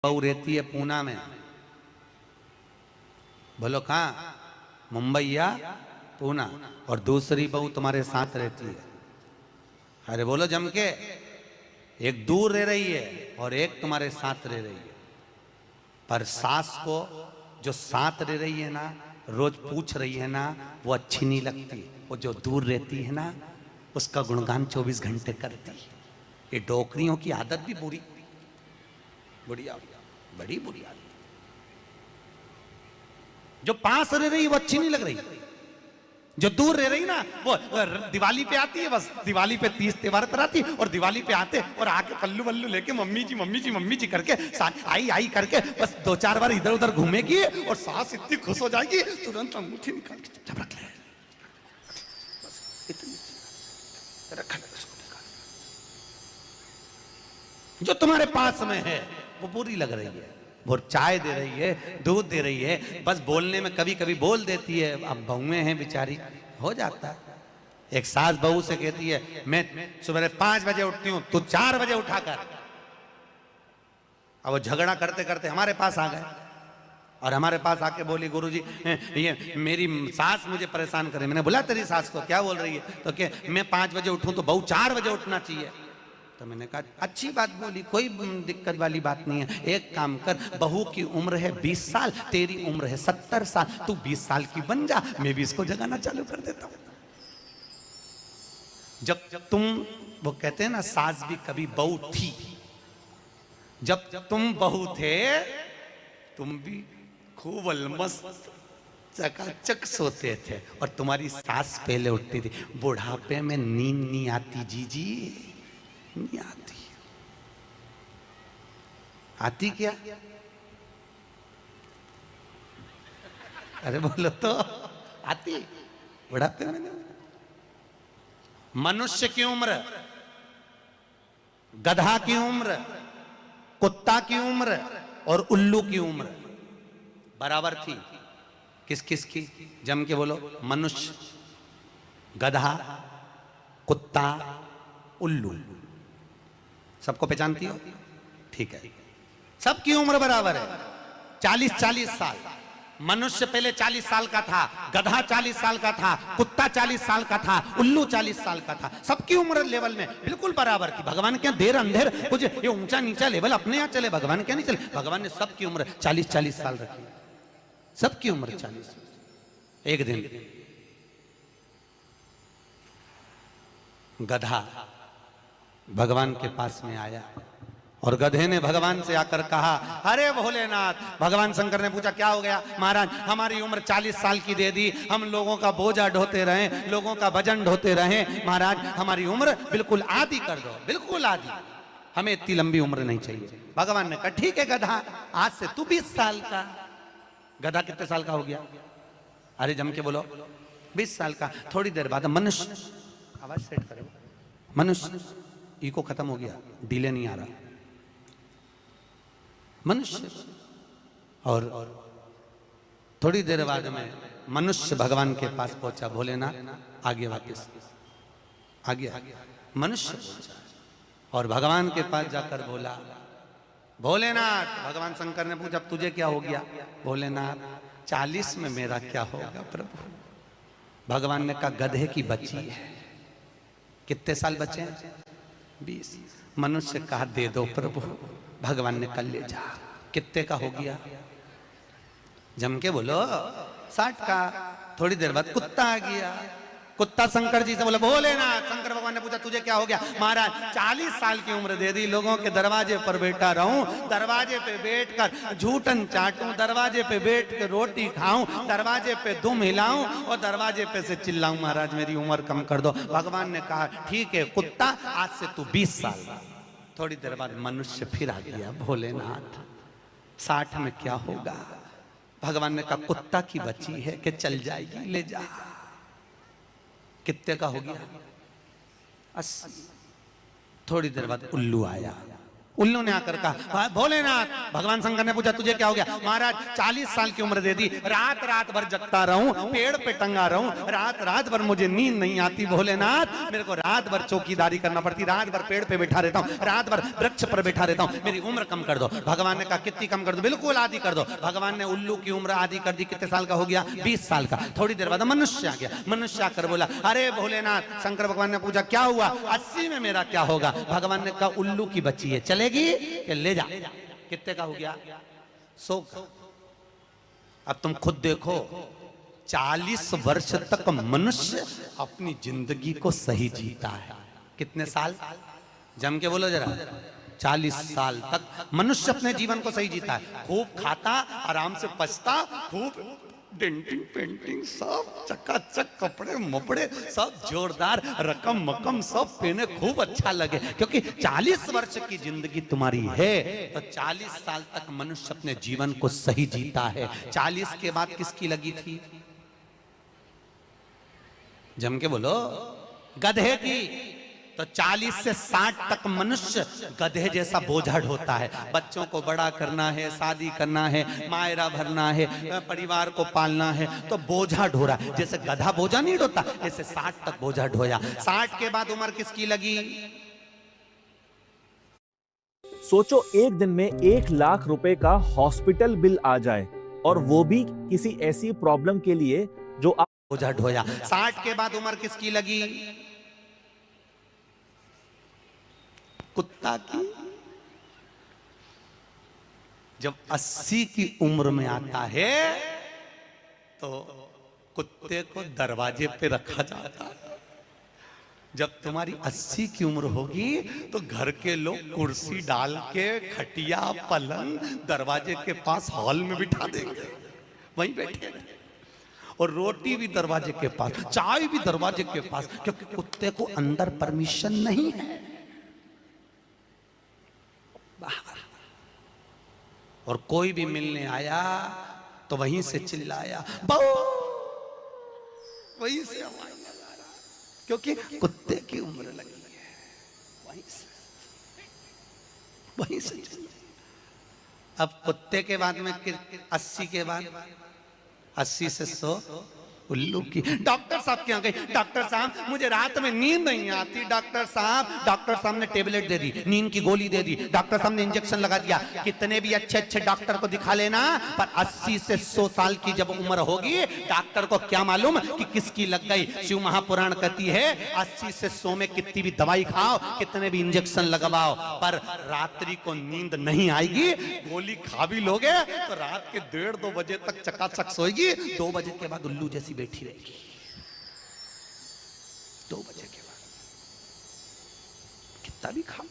बहू रहती है पूना में। बोलो कहाँ? मुंबई या पूना। और दूसरी बहू तुम्हारे साथ रहती है। अरे बोलो जम के। एक दूर रह रही है और एक तुम्हारे साथ रह रही है। पर सास को जो साथ रह रही है ना, रोज पूछ रही है ना, वो अच्छी नहीं लगती। वो जो दूर रहती है ना, उसका गुणगान 24 घंटे करती है। ये डोकरियों की आदत भी बुरी बुढ़िया बड़ी बुरी आदत। जो पास रह रही है वो अच्छी नहीं लग रही, जो दूर रह रही ना वो दिवाली पे आती है, बस दिवाली पे 30 त्योहार पर आती है और दिवाली पे आते और आके पल्लू वल्लू लेके मम्मी जी मम्मी जी मम्मी जी करके आई आई करके बस 2-4 बार इधर उधर घूमेगी और सास इतनी खुश हो जाएगी, तुरंत अंगूठी निकाल के चुपचाप रख ले, बस इतनी रख ले उसको निकाल। जो तुम्हारे पास में है वो बुरी लग रही है, वो चाय दे रही है, दूध दे रही है, बस बोलने में कभी कभी बोल देती है। अब बहुएं हैं बेचारी, हो जाता है। एक सास बहू से कहती है मैं सुबह 5 बजे उठती हूं, तू 4 बजे उठा कर। अब वो झगड़ा करते करते हमारे पास आ गए और हमारे पास आके बोली गुरुजी ये मेरी सास मुझे परेशान करे। मैंने बोला तेरी सास को क्या बोल रही है? तो क्या मैं 5 बजे उठूं तो बहू 4 बजे उठना चाहिए। तो मैंने कहा अच्छी बात बोली, कोई दिक्कत वाली बात नहीं है। एक काम कर, बहू की उम्र है 20 साल, तेरी उम्र है 70 साल, तू 20 साल की बन जा, मैं भी इसको जगाना चालू कर देता हूं। जब तुम, वो कहते हैं ना सास भी कभी बहू थी, जब तुम बहू थे तुम भी खूब अलमस्त चकाचक सोते थे और तुम्हारी सास पहले उठती थी। बुढ़ापे में नींद नहीं आती जीजी, नहीं आती। आती क्या? अरे बोलो तो, आती बुढ़ापे में नहीं। मनुष्य की उम्र, गधा की उम्र, कुत्ता की उम्र और उल्लू की उम्र बराबर थी। किस किस की? जम के बोलो। मनुष्य, गधा, कुत्ता, उल्लू। सबको पहचानती हो? ठीक है, सबकी उम्र बराबर है, 40-40 साल। मनुष्य पहले 40 साल का था, गधा 40 साल का था, कुत्ता 40 साल का था, उल्लू 40 साल का था। सबकी उम्र लेवल में बिल्कुल बराबर थी। भगवान क्या देर अंधेर कुछ ये ऊंचा नीचा लेवल अपने यहाँ चले, भगवान क्या नहीं चले। भगवान ने सबकी उम्र 40-40 साल रखी, सबकी उम्र 40। एक दिन गधा भगवान के पास में आया और गधे ने भगवान से आकर कहा अरे भोलेनाथ। भगवान शंकर ने पूछा क्या हो गया? महाराज हमारी उम्र 40 साल की दे दी, हम लोगों का बोझा ढोते रहे, लोगों का वजन ढोते रहे, महाराज हमारी उम्र बिल्कुल आधी कर दो, बिल्कुल आधी, हमें इतनी लंबी उम्र नहीं चाहिए। भगवान ने कहा ठीक है गधा, आज से तू 20 साल का। गधा कितने साल का हो गया? अरे जम के बोलो 20 साल का। थोड़ी देर बाद मनुष्य, आवाज सेट करो, मनुष्य इको खत्म हो गया, डिले नहीं आ रहा। मनुष्य और थोड़ी देर बाद में मनुष्य भगवान के पास पहुंचा। भोलेनाथ आगे वापस आ गया मनुष्य और भगवान के पास जाकर बोला भोलेनाथ। भगवान शंकर ने पूछा तुझे क्या हो गया? भोलेनाथ 40 में मेरा क्या होगा प्रभु? भगवान ने कहा गधे की बच्ची है। कितने साल बचे हैं? 20। मनुष्य कहा दे दो प्रभु। भगवान ने कल ले जा। कितने का हो गया? जम के बोलो 60 का। थोड़ी देर बाद कुत्ता आ गया। कुत्ता शंकर जी से बोला भोलेनाथ। शंकर भगवान ने पूछा तुझे क्या हो गया? महाराज 40 साल की उम्र दे दी, लोगों के दरवाजे पर बैठा रहूं, दरवाजे पे बैठकर झूठन चाटूं, दरवाजे पे बैठ कर रोटी खाऊं, दरवाजे पे दुम हिलाऊं और दरवाजे पे से चिल्लाऊं महाराज मेरी उम्र कम कर दो। भगवान ने कहा ठीक है कुत्ता, आज से तू 20 साल का। थोड़ी देर बाद मनुष्य फिर आ गया। भोलेनाथ 60 में क्या होगा? भगवान ने कहा कुत्ता की बच्ची है कि चल जाएगी, ले जा। कितने का हो गया? 80। थोड़ी देर बाद उल्लू आया। उल्लू ने आकर कहा, भोलेनाथ, भगवान शंकर ने पूछा तुझे क्या हो गया? महाराज 40 साल की उम्र दे दी, रात रात भर जगता रहूं, पेड़ पे टंगा रहूं, रात रात भर मुझे नींद नहीं आती भोलेनाथ, मेरे को रात भर चौकीदारी करना पड़ती, रात भर पेड़ पे बैठा रहता हूं, रात भर वृक्ष पर बैठा रहता हूं, मेरी उम्र कम कर दो। भगवान ने कहा कितनी कम कर दो? बिल्कुल आधी कर दो। भगवान ने उल्लू की उम्र आधी कर दी। कितने साल का हो गया? 20 साल का। थोड़ी देर बाद मनुष्य आ गया। मनुष्य आकर बोला, अरे भोलेनाथ, शंकर भगवान ने पूछा क्या हुआ? 80 में मेरा क्या होगा? भगवान ने कहा उल्लू की बच्ची है, चलेगी? ले जा। कितने का हो गया? 100 का। अब तुम खुद देखो, 40 वर्ष तक मनुष्य अपनी जिंदगी को सही जीता है। कितने साल? जम के बोलो जरा। 40 साल तक मनुष्य अपने जीवन को सही जीता है। खूब खाता, आराम से पचता, खूब डेंटिंग पेंटिंग सब चकाचक, कपड़े मपड़े सब जोरदार, रकम मकम सब पहने, खूब अच्छा लगे, क्योंकि 40 वर्ष की जिंदगी तुम्हारी है तो 40 साल तक मनुष्य अपने जीवन को सही जीता है। 40 के बाद किसकी लगी थी? जम के बोलो। गधे की। तो 40 से 60 तक मनुष्य गधे जैसा बोझा ढोता है। बच्चों को बड़ा करना है, शादी करना है, मायरा भरना है, परिवार को पालना है, तो बोझा ढो रहा है। जैसे गधा बोझा नहीं ढोता, ऐसे 60 तक बोझा ढोया। 60 के बाद उम्र किसकी लगी? सोचो एक दिन में 1 लाख रुपए का हॉस्पिटल बिल आ जाए, और वो भी किसी ऐसी प्रॉब्लम के लिए जो आप बोझा ढोया। 60 के बाद उम्र किसकी लगी? कुत्ता की। जब 80 की उम्र में आता है तो कुत्ते को दरवाजे पे रखा जाता है। जब तुम्हारी 80 की उम्र होगी तो घर के लोग कुर्सी डाल के, खटिया पलंग दरवाजे के पास हॉल में बिठा देंगे, वहीं बैठे, और रोटी भी दरवाजे के पास, चाय भी दरवाजे के पास, क्योंकि कुत्ते को अंदर परमिशन नहीं है। और कोई भी मिलने आया तो वहीं से चिल्लाया, बहु, वहीं से आवाज लगा रहा, क्योंकि कुत्ते की उम्र लगी है, वहीं से। अब कुत्ते के बाद में 80 के बाद 80 से 100 उल्लू की। डॉक्टर साहब क्या गई? डॉक्टर साहब मुझे रात में नींद नहीं आती। डॉक्टर साहब ने टेबलेट दे दी, नींद की गोली दे दी, डॉक्टर साहब ने इंजेक्शन लगा दिया। कितने भी अच्छे अच्छे डॉक्टर को दिखा लेना, पर 80 से 100 साल की जब उम्र होगी, डॉक्टर को क्या मालूम कि किसकी लग गई। शिव महापुराण कहती है 80 से 100 में कितनी भी दवाई खाओ, कितने भी इंजेक्शन लगवाओ, पर रात्रि को नींद नहीं आएगी। गोली खा भी लोगे तो रात के 1:30-2 बजे तक चकाचक सोएगी, 2 बजे के बाद उल्लू जैसी बैठी रहेगी। 2 बजे के बाद कितना भी खाओ,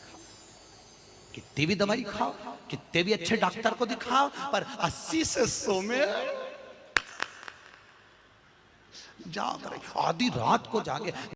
कितनी भी दवाई खाओ, कितने भी अच्छे डॉक्टर को दिखाओ, पर 80 से 100 में जाग रहे, आधी रात को जागे।